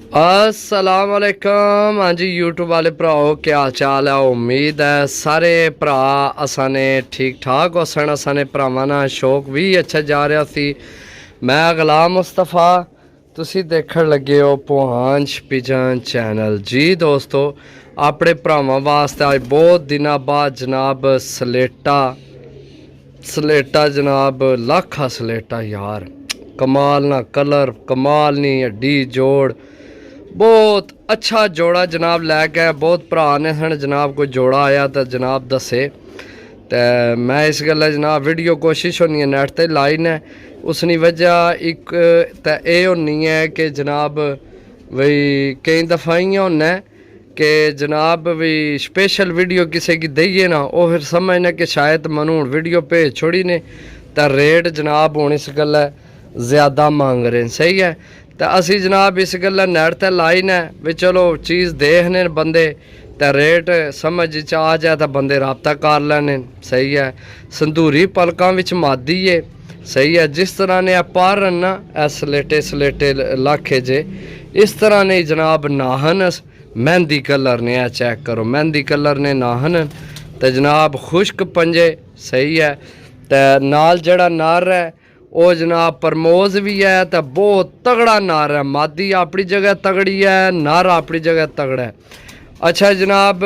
अस्सलाम वालेकुम। हाँ जी यूट्यूब वाले भराओ क्या हाल चाल है। उम्मीद है सारे भरा असाने ठीक ठाक हो सन। असाने भरावां नाल शौक भी अच्छा जा रहा सी। मैं गुलाम मुस्तफ़ा, तुसी देखण लगे हो पुहांश पिजन चैनल। जी दोस्तों, अपने भरावां वास्ते अज बहुत दिनों बाद जनाब सलेटा जनाब लाखा सलेटा यार, कमाल ना कलर, कमाल नी हड्डी जोड़, बहुत अच्छा जोड़ा जनाब लैके आया। बहुत भरा ने सन जनाब कोई जोड़ा आया तो जनाब दसे, तो मैं इस गल्ला जनाब वीडियो कोशिश होनी है नैट ते लाई ने। उसनी वजह एक तो यह होनी है कि जनाब बई कई दफ़ा इयां होना कि जनाब भी स्पेशल वीडियो किसी की दईए ना, वो फिर समझने कि शायद मनु हूँ वीडियो भेज छोड़ी ने तो रेट जनाब हूँ इस गल्ला ज़्यादा मांग रहे हैं। सही है, तो असी जनाब इस गल्ला नैट ते लाई ने भी चलो चीज़ देखने बंदे तो रेट समझ आ जाए तो बंदे रबता कर लैने। सही है, संधूरी पलकों विच मादी है। सही है, जिस तरह ने पारन ना सलेटे सलेटे लाखे जे, इस तरह ने जनाब नाहन मेहंदी कलर ने। चेक करो मेहंदी कलर ने नाहन तो जनाब खुश्क पंजे। सही है, तो नाल जड़ा नर है वो जनाब प्रमोज भी है, तो बहुत तगड़ा नर है। मादी अपनी जगह तगड़ी है, नर अपनी जगह तगड़ा है। अच्छा जनाब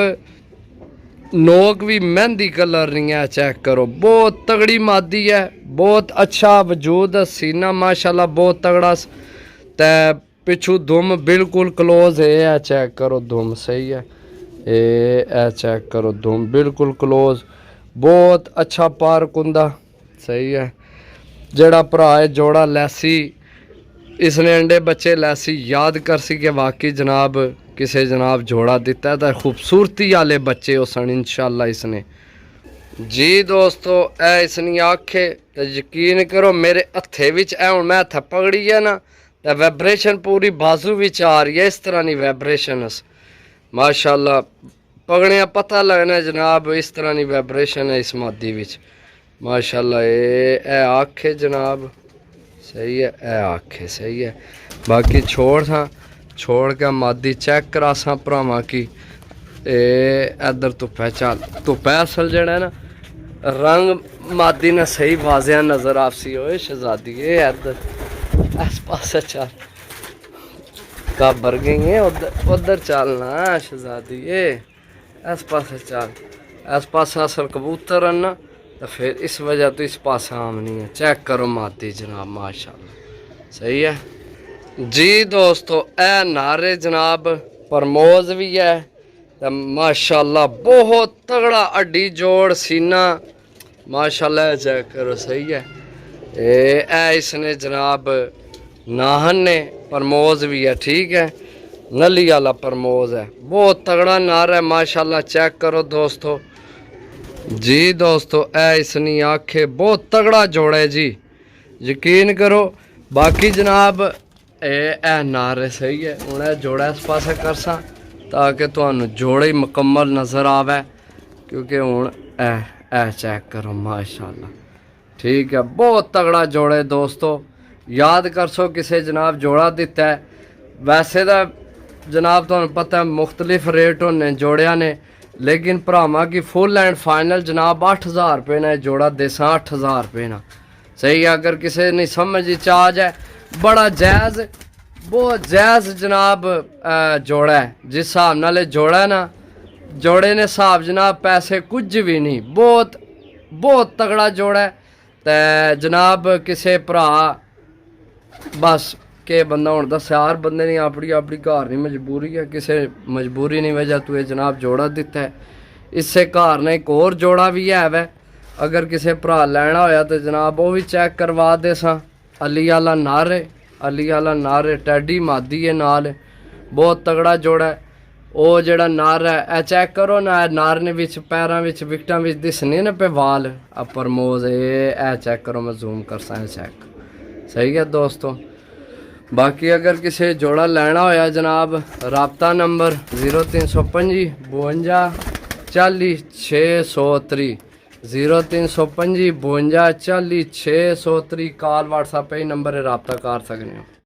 नोक भी मेहंदी कलर नहीं है। चेक करो बहुत तगड़ी मादी है, बहुत अच्छा वजूद, सीना माशाल्लाह बहुत तगड़ा, तो पिछू दुम बिल्कुल क्लोज है। चेक करो दुम। सही है, ए चेक करो दुम बिल्कुल क्लोज, बहुत अच्छा पार कुंदा। सही है, जड़ा भरा है जोड़ा लैसी, इसने अंडे बच्चे लैसी याद कर सी कि वाकई जनाब किसे जनाब जोड़ा दिता तो खूबसूरती वाले बच्चे हो सन इंशाल्लाह इसने। जी दोस्तों ए इसनी आखे तो यकीन करो मेरे हथे विच हूँ मैं हथ पकड़ी है ना, तो वैब्रेशन पूरी बाजू विच आ रही है। इस तरह की वैब्रेशन माशाल्लाह पकड़िया पता लगना जनाब, इस तरह की वैब्रेशन है इस मादी विच माशाल्लाह। ए आखे जनाब। सही है, ए आखे। सही है, बाकी छोड़ के मादी चेक करा सा भरावां की। इधर धुप्पै चल, धुप्पै असल जड़ा है ना रंग मादी ने सही वाजिया नजर आपसी हो शहजादी। इधर इस पास चल, काबर गई है उधर चलना शहजादी, इस पास चल। इस पास असल कबूतर है ना, तो फिर इस वजह तो इस पास आमनी है। चेक करो मादी जनाब माशाल्लाह। सही है जी दोस्तों, ए नारे जनाब प्रमोज भी है तो माशाल्लाह बहुत तगड़ा हड्डी जोड़ सीना माशाल्लाह। चेक करो। सही है, ए इसने जनाब नाहन ने प्रमोज भी है। ठीक है, नली वाला प्रमोज है, बहुत तगड़ा नार है माशाल्लाह। चेक करो दोस्तों। जी दोस्तों ए इसनी आखे बहुत तगड़ा जोड़ा है जी, यकीन करो। बाकी जनाब ए नार सही है, हूँ जोड़ा इस पास कर सा ताकि तुहानू जोड़ा ही मुकम्मल नज़र आवे, क्योंकि हूँ ए चेक करो माशाल्लाह। ठीक है, बहुत तगड़ा जोड़ा है दोस्तों। याद कर सो किसे जनाब जोड़ा दिता है। वैसे तो जनाब तुहानू पता है मुख्तलिफ रेट होने जोड़िया ने, लेकिन भरावां की फुल एंड फाइनल जनाब 8000 रुपये ने जोड़ा देसा, 8000 रुपये ना। सही है, अगर किसी नहीं समझ आ जाए बड़ा जायज़, बहुत जायज़ जनाब जोड़ा है। जिस हिसाब नाल जोड़ा है ना, जोड़े ने हिसाब जनाब पैसे कुछ भी नहीं, बहुत तगड़ा जोड़ा है। तो जनाब किसे भरा बस के बंदा हूँ दस हर बंदे ने अपनी अपनी घर नहीं मजबूरी है, किसी मजबूरी नहीं वजह तू ये जनाब जोड़ा दिता है। इससे घर ने एक और जोड़ा भी है वै, अगर किसी भरा लेना होया तो जनाब वो भी चेक करवा दे सा। अली वाला नारे, अली वाला नारे टैडी मादी है नाल, बहुत तगड़ा जोड़ा है। वो जड़ा नार है ए चेक करो ना, नार ने विच पैरों विच विकटा विच दिसने ना पे वाल प्रमोज। ए चेक करो, मैं जूम कर सा चेक। सही है दोस्तों, बाकी अगर किसी जोड़ा लेना होया जनाब राबता नंबर 0325 52 40 603, 0325 52 40 603 कॉल व्हाट्सएप पे ही नंबर है, रबता कर सकते हो।